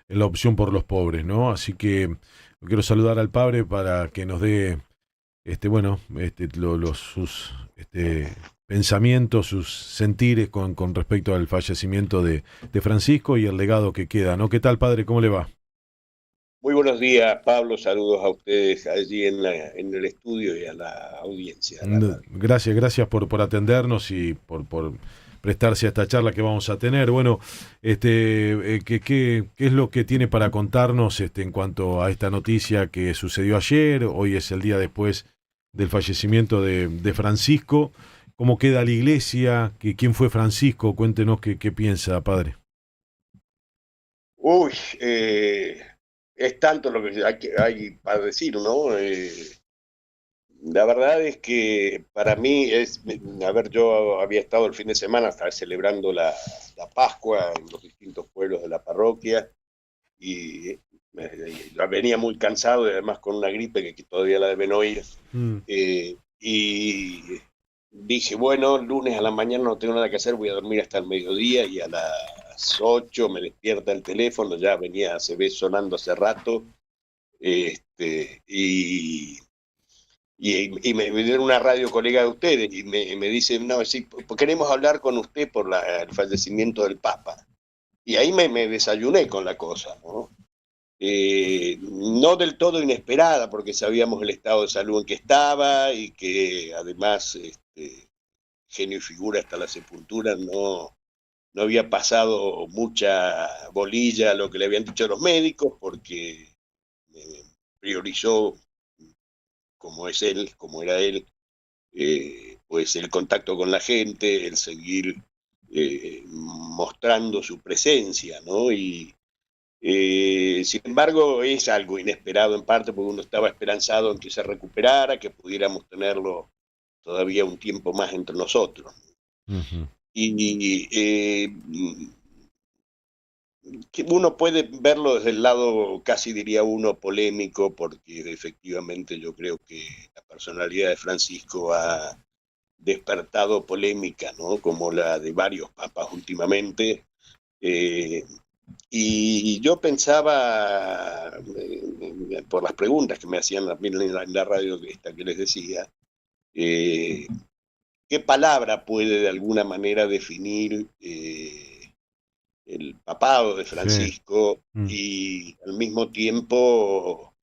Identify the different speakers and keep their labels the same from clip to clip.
Speaker 1: en la opción por los pobres, ¿no? Así que quiero saludar al padre para que nos dé, bueno, sus pensamientos, sus sentires con respecto al fallecimiento de Francisco y el legado que queda, ¿no? ¿Qué tal, padre? ¿Cómo le va?
Speaker 2: Muy buenos días, Pablo. Saludos a ustedes allí en el estudio y a la audiencia de la radio.
Speaker 1: Gracias, gracias por atendernos y por prestarse a esta charla que vamos a tener. Bueno, ¿qué es lo que tiene para contarnos en cuanto a esta noticia que sucedió ayer? Hoy es el día después del fallecimiento de Francisco. ¿Cómo queda la iglesia? ¿Quién fue Francisco? Cuéntenos qué piensa, padre.
Speaker 2: Uy, es tanto lo que hay para decir, ¿no? La verdad es que para mí a ver, yo había estado el fin de semana, estaba celebrando la Pascua en los distintos pueblos de la parroquia y venía muy cansado y además con una gripe que todavía la deben oír.
Speaker 1: Mm,
Speaker 2: Y dije, bueno, lunes a la mañana no tengo nada que hacer, voy a dormir hasta el mediodía y a las 8 me despierta el teléfono, ya venía, se ve sonando hace rato, este, y me dieron una radio colega de ustedes y me dice, no, sí, queremos hablar con usted por el fallecimiento del Papa. Y ahí me desayuné con la cosa, ¿no? No del todo inesperada, porque sabíamos el estado de salud en que estaba y que además genio y figura hasta la sepultura no había pasado mucha bolilla a lo que le habían dicho los médicos, porque priorizó, como es él, como era él, pues el contacto con la gente, el seguir mostrando su presencia, ¿no? Sin embargo, es algo inesperado en parte porque uno estaba esperanzado en que se recuperara, que pudiéramos tenerlo todavía un tiempo más entre nosotros.
Speaker 1: ujú.
Speaker 2: Y que uno puede verlo desde el lado, casi diría uno, polémico, porque efectivamente yo creo que la personalidad de Francisco ha despertado polémica, ¿no? Como la de varios papas últimamente. Eh, Y yo pensaba, por las preguntas que me hacían en la radio esta que les decía, eh, ¿qué palabra puede de alguna manera definir el papado de
Speaker 1: Sí.
Speaker 2: Francisco
Speaker 1: Mm.
Speaker 2: y al mismo tiempo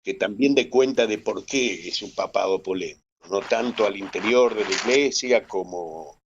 Speaker 2: que también dé cuenta de por qué es un papado polémico, no tanto al interior de la iglesia como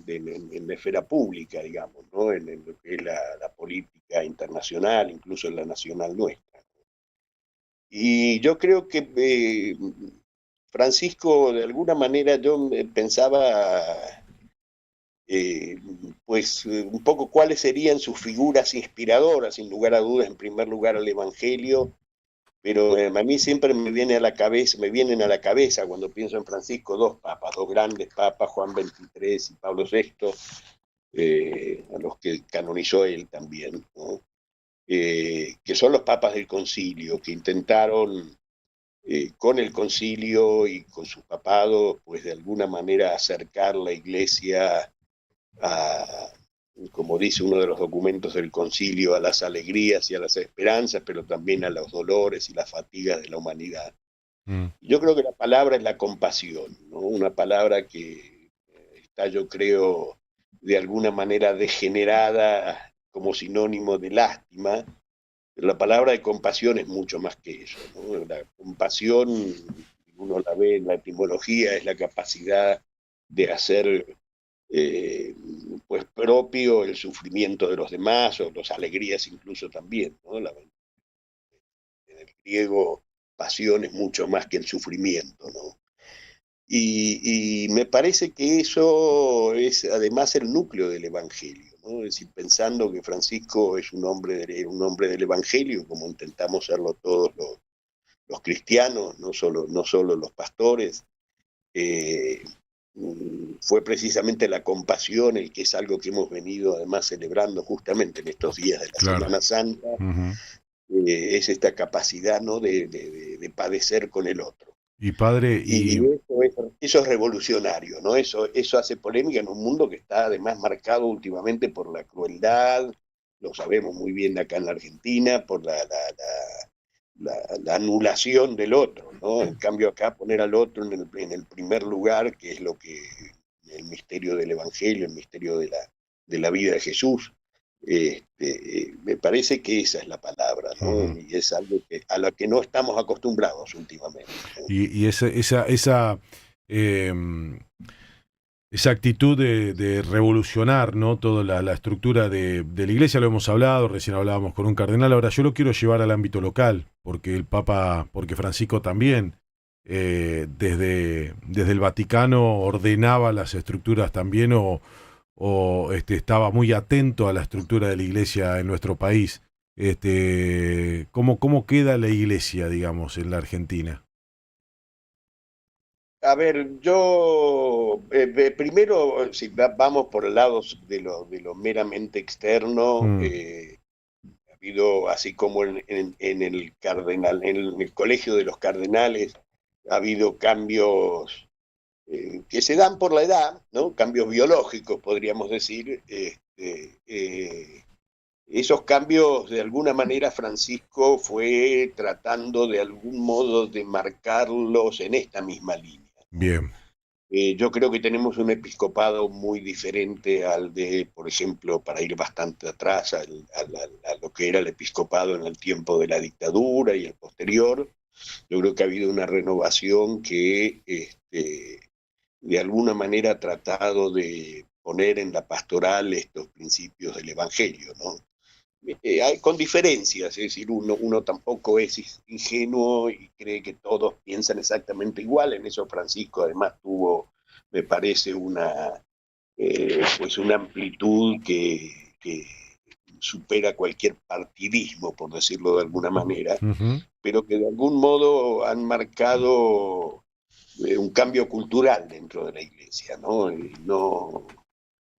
Speaker 2: en la esfera pública, digamos, ¿no? En lo que es la política internacional, incluso en la nacional nuestra. Y yo creo que Francisco, de alguna manera, yo pensaba, eh, pues, un poco cuáles serían sus figuras inspiradoras, sin lugar a dudas, en primer lugar, el Evangelio, pero a mí siempre me vienen a la cabeza cuando pienso en Francisco dos papas, dos grandes papas, Juan XXIII y Pablo VI, a los que canonizó él también, ¿no? Que son los papas del concilio, que intentaron con el concilio y con sus papados, pues de alguna manera acercar la iglesia a, como dice uno de los documentos del concilio, a las alegrías y a las esperanzas, pero también a los dolores y las fatigas de la humanidad.
Speaker 1: Mm.
Speaker 2: Yo creo que la palabra es la compasión, ¿no? Una palabra que está, yo creo, de alguna manera degenerada como sinónimo de lástima, pero la palabra de compasión es mucho más que eso, ¿no? La compasión, uno la ve en la etimología, es la capacidad de hacer eh, pues propio el sufrimiento de los demás o las alegrías incluso también, ¿no? En el griego pasión es mucho más que el sufrimiento, ¿no? Y me parece que eso es además el núcleo del Evangelio, ¿no? Es decir, pensando que Francisco es un hombre del Evangelio, como intentamos serlo todos los cristianos, no solo los pastores, eh, fue precisamente la compasión, el que es algo que hemos venido además celebrando justamente en estos días de la
Speaker 1: Claro.
Speaker 2: Semana Santa,
Speaker 1: Ujú.
Speaker 2: es esta capacidad, ¿no? De padecer con el otro.
Speaker 1: Y padre,
Speaker 2: Y eso es revolucionario, ¿no? Eso hace polémica en un mundo que está además marcado últimamente por la crueldad, lo sabemos muy bien acá en la Argentina, por la anulación del otro, ¿no? En cambio acá poner al otro en el primer lugar, que es lo que el misterio del Evangelio, el misterio de la vida de Jesús, me parece que esa es la palabra, ¿no? Y es algo a lo que no estamos acostumbrados últimamente, ¿no?
Speaker 1: Y em, esa actitud de revolucionar, ¿no? Toda la estructura de la iglesia, lo hemos hablado, recién hablábamos con un cardenal, ahora yo lo quiero llevar al ámbito local, porque porque Francisco también, desde el Vaticano ordenaba las estructuras también, estaba muy atento a la estructura de la iglesia en nuestro país. ¿Cómo queda la iglesia, digamos, en la Argentina?
Speaker 2: A ver, yo primero, si vamos por el lado de lo meramente externo,
Speaker 1: Mm,
Speaker 2: ha habido, así como en el cardenal, en el colegio de los cardenales, ha habido cambios que se dan por la edad, ¿no? Cambios biológicos, podríamos decir. Esos cambios, de alguna manera, Francisco fue tratando de algún modo de marcarlos en esta misma línea, ¿no?
Speaker 1: bien.
Speaker 2: Yo creo que tenemos un episcopado muy diferente al de, por ejemplo, para ir bastante atrás, a lo que era el episcopado en el tiempo de la dictadura y el posterior. Yo creo que ha habido una renovación que de alguna manera ha tratado de poner en la pastoral estos principios del Evangelio, ¿no? Con diferencias, es decir, uno tampoco es ingenuo y cree que todos piensan exactamente igual. En eso Francisco además tuvo, me parece, pues una amplitud que supera cualquier partidismo, por decirlo de alguna manera,
Speaker 1: Ujú.
Speaker 2: pero que de algún modo han marcado un cambio cultural dentro de la iglesia, ¿no?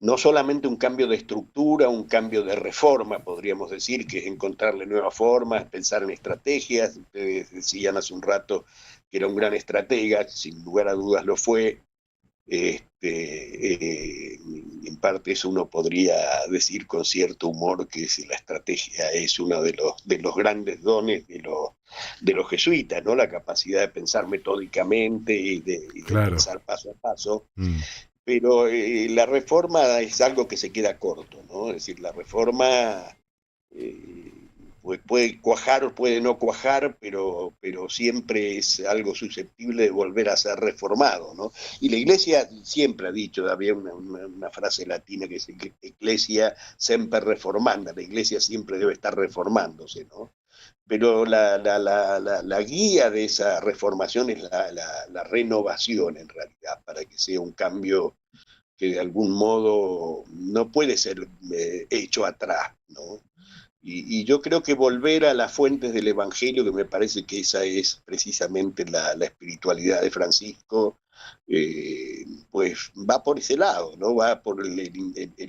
Speaker 2: No solamente un cambio de estructura, un cambio de reforma, podríamos decir, que es encontrarle nuevas formas, pensar en estrategias. Ustedes decían hace un rato que era un gran estratega, sin lugar a dudas lo fue. En parte eso uno podría decir con cierto humor que si la estrategia es uno de los grandes dones de los jesuitas, ¿no? La capacidad de pensar metódicamente y de
Speaker 1: Claro.
Speaker 2: pensar paso a paso,
Speaker 1: Mm.
Speaker 2: pero la reforma es algo que se queda corto, ¿no? Es decir, la reforma eh, puede cuajar o puede no cuajar, pero siempre es algo susceptible de volver a ser reformado, ¿no? Y la Iglesia siempre ha dicho, había una frase latina que dice, Ecclesia semper reformanda, la Iglesia siempre debe estar reformándose, ¿no? Pero la guía de esa reformación es la renovación en realidad, para que sea un cambio que de algún modo no puede ser hecho atrás, ¿no? Y yo creo que volver a las fuentes del Evangelio, que me parece que esa es precisamente la espiritualidad de Francisco, pues va por ese lado, ¿no? Va por el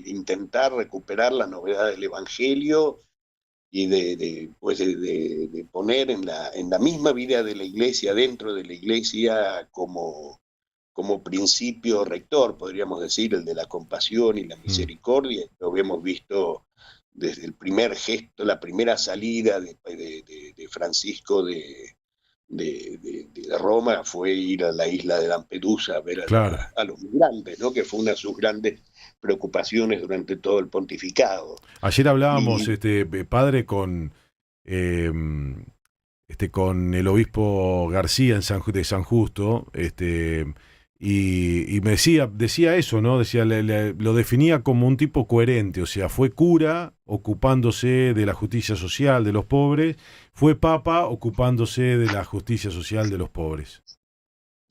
Speaker 2: intentar recuperar la novedad del Evangelio y pues de poner en la misma vida de la iglesia, dentro de la iglesia, como principio rector, podríamos decir, el de la compasión y la
Speaker 1: Mm.
Speaker 2: misericordia. Lo hemos visto desde el primer gesto, la primera salida de Francisco de Roma fue ir a la isla de Lampedusa a ver
Speaker 1: Claro.
Speaker 2: a los migrantes, ¿no? Que fue una de sus grandes preocupaciones durante todo el pontificado.
Speaker 1: Ayer hablábamos,
Speaker 2: Y
Speaker 1: padre, eh, con el obispo García de San Justo, y me decía eso, ¿no? Decía, lo definía como un tipo coherente, o sea, fue cura ocupándose de la justicia social de los pobres, fue papa ocupándose de la justicia social de los pobres.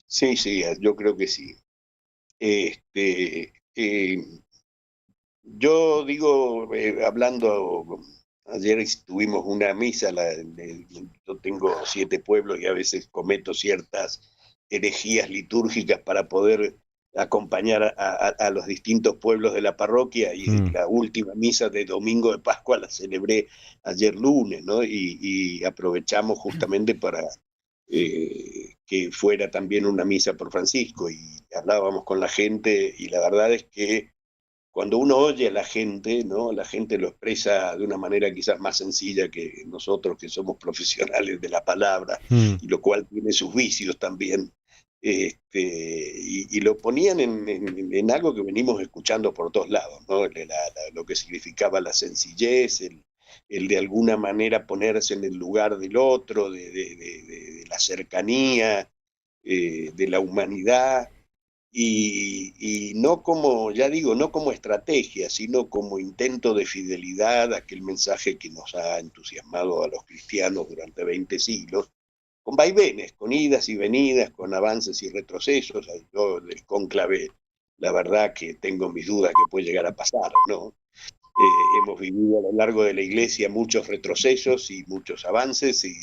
Speaker 2: sí, sí, yo creo que sí. Este, yo digo, hablando, ayer tuvimos una misa, yo tengo 7 pueblos y a veces cometo ciertas herejías litúrgicas para poder acompañar a los distintos pueblos de la parroquia, y
Speaker 1: Mm,
Speaker 2: la última misa de Domingo de Pascua la celebré ayer lunes, ¿no? Y aprovechamos justamente para que fuera también una misa por Francisco, y hablábamos con la gente y la verdad es que cuando uno oye a la gente, ¿no? La gente lo expresa de una manera quizás más sencilla que nosotros que somos profesionales de la palabra,
Speaker 1: Mm.
Speaker 2: y lo cual tiene sus vicios también. Y lo ponían en algo que venimos escuchando por todos lados, ¿no? Lo que significaba la sencillez, el de alguna manera ponerse en el lugar del otro, de la cercanía, de la humanidad, y no como, ya digo, no como estrategia, sino como intento de fidelidad a aquel mensaje que nos ha entusiasmado a los cristianos durante 20 siglos, con vaivenes, con idas y venidas, con avances y retrocesos. Yo del cónclave, la verdad que tengo mis dudas que puede llegar a pasar, ¿no? Hemos vivido a lo largo de la Iglesia muchos retrocesos y muchos avances, y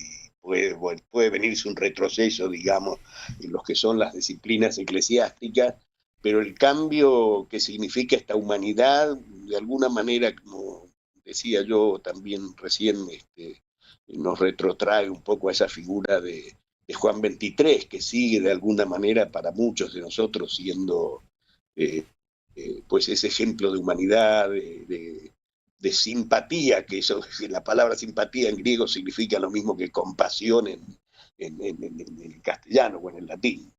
Speaker 2: puede venirse un retroceso, digamos, en los que son las disciplinas eclesiásticas, pero el cambio que significa esta humanidad, de alguna manera, como decía yo también recién, nos retrotrae un poco a esa figura de Juan 23, que sigue de alguna manera para muchos de nosotros siendo eh, pues ese ejemplo de humanidad, de simpatía, que eso, la palabra simpatía en griego significa lo mismo que compasión en el castellano o en el latín.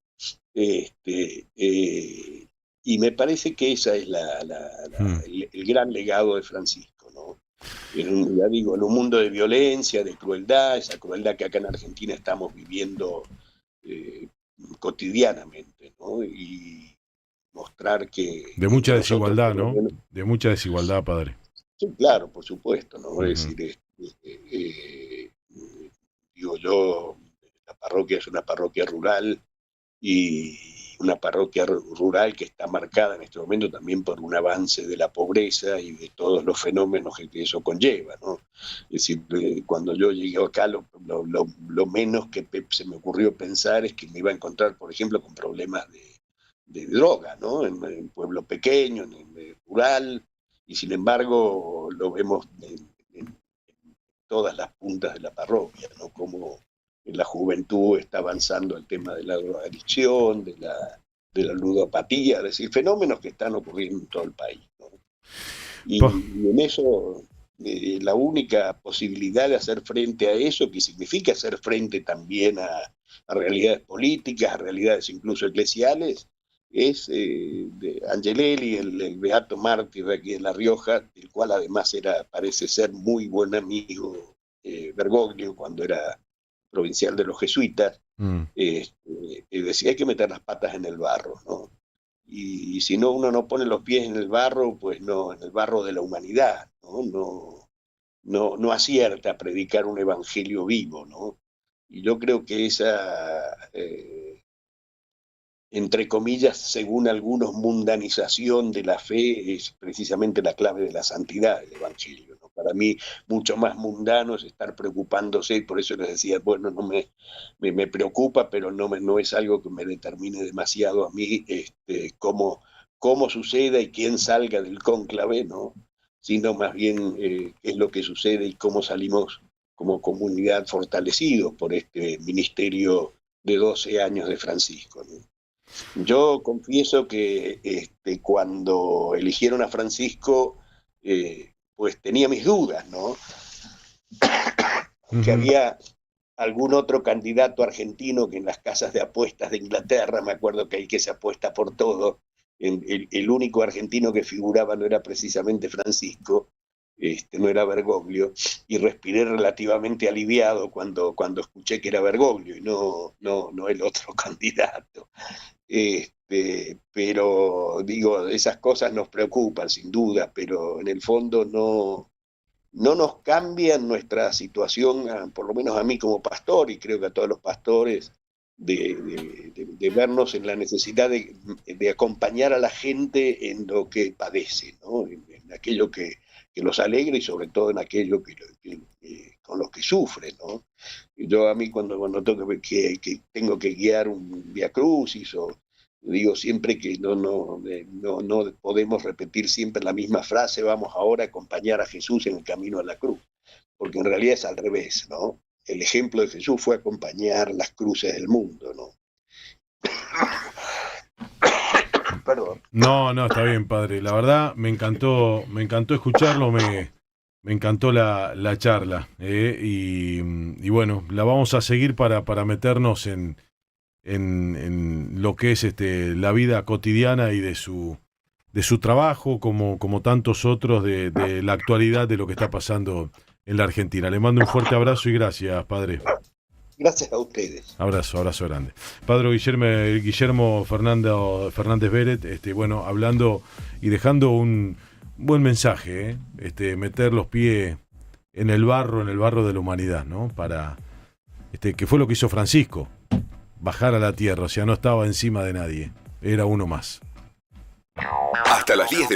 Speaker 2: Y me parece que esa es el gran legado de Francisco, ¿no? Ya digo, en un mundo de violencia, de crueldad, esa crueldad que acá en Argentina estamos viviendo eh, cotidianamente, ¿no? Y mostrar
Speaker 1: De
Speaker 2: que
Speaker 1: mucha
Speaker 2: nosotros,
Speaker 1: desigualdad,
Speaker 2: por lo
Speaker 1: ¿no?
Speaker 2: menos,
Speaker 1: De mucha desigualdad, padre.
Speaker 2: sí, claro, por supuesto, ¿no? Es
Speaker 1: Ujú.
Speaker 2: decir, digo yo, la parroquia es una parroquia rural, y una parroquia rural que está marcada en este momento también por un avance de la pobreza y de todos los fenómenos que eso conlleva, ¿no? Es decir, cuando yo llegué acá, lo menos que se me ocurrió pensar es que me iba a encontrar, por ejemplo, con problemas de droga, ¿no? En pueblo pequeño, en rural, y sin embargo lo vemos en todas las puntas de la parroquia, ¿no? Como en la juventud está avanzando el tema de la drogadicción, de la ludopatía, es decir, fenómenos que están ocurriendo en todo el país, ¿no?
Speaker 1: Pa-
Speaker 2: Y en eso, la única posibilidad de hacer frente a eso, que significa hacer frente también a realidades políticas, a realidades incluso eclesiales, es de Angelelli, el beato mártir de aquí de La Rioja, el cual además parece ser muy buen amigo Bergoglio cuando era provincial de los jesuitas.
Speaker 1: mm.
Speaker 2: Decía hay que meter las patas en el barro, ¿no? Y si no, uno no pone los pies en el barro, pues no, en el barro de la humanidad, ¿no? No acierta a predicar un evangelio vivo, ¿no? Y yo creo que esa, entre comillas, según algunos, mundanización de la fe es precisamente la clave de la santidad del Evangelio, ¿no? Para mí, mucho más mundano es estar preocupándose, y por eso les decía, bueno, no me preocupa, pero no es algo que me determine demasiado a mí cómo suceda y quién salga del cónclave, ¿no? Sino más bien qué es lo que sucede y cómo salimos como comunidad fortalecidos por este ministerio de 12 años de Francisco, ¿no? Yo confieso que cuando eligieron a Francisco, pues tenía mis dudas, ¿no? Que
Speaker 1: Ujú.
Speaker 2: había algún otro candidato argentino que en las casas de apuestas de Inglaterra, me acuerdo que hay que se apuesta por todo, el único argentino que figuraba no era precisamente Francisco, no era Bergoglio, y respiré relativamente aliviado cuando escuché que era Bergoglio y no el otro candidato. Pero digo, esas cosas nos preocupan sin duda, pero en el fondo no nos cambian nuestra situación, por lo menos a mí como pastor, y creo que a todos los pastores, de vernos en la necesidad de acompañar a la gente en lo que padece, ¿no? En aquello que los alegra, y sobre todo en aquello con los que sufren, ¿no? Yo a mí cuando tengo que tengo que guiar un Via Crucis, o digo siempre que no podemos repetir siempre la misma frase, vamos ahora a acompañar a Jesús en el camino a la cruz, porque en realidad es al revés, ¿no? El ejemplo de Jesús fue acompañar las cruces del mundo, ¿no? Perdón.
Speaker 1: No, está bien, padre. La verdad, me encantó escucharlo, me encantó la charla. Y bueno, la vamos a seguir para meternos en lo que es la vida cotidiana y de su trabajo, como tantos otros, de la actualidad de lo que está pasando en la Argentina. Le mando un fuerte abrazo y gracias, padre.
Speaker 2: Gracias a ustedes.
Speaker 1: Abrazo grande. Padre Guillermo Fernández Beret, bueno, hablando y dejando un buen mensaje, meter los pies en el barro de la humanidad, ¿no? Para, que fue lo que hizo Francisco, bajar a la tierra, o sea, no estaba encima de nadie, era uno más.
Speaker 3: Hasta las 10 de la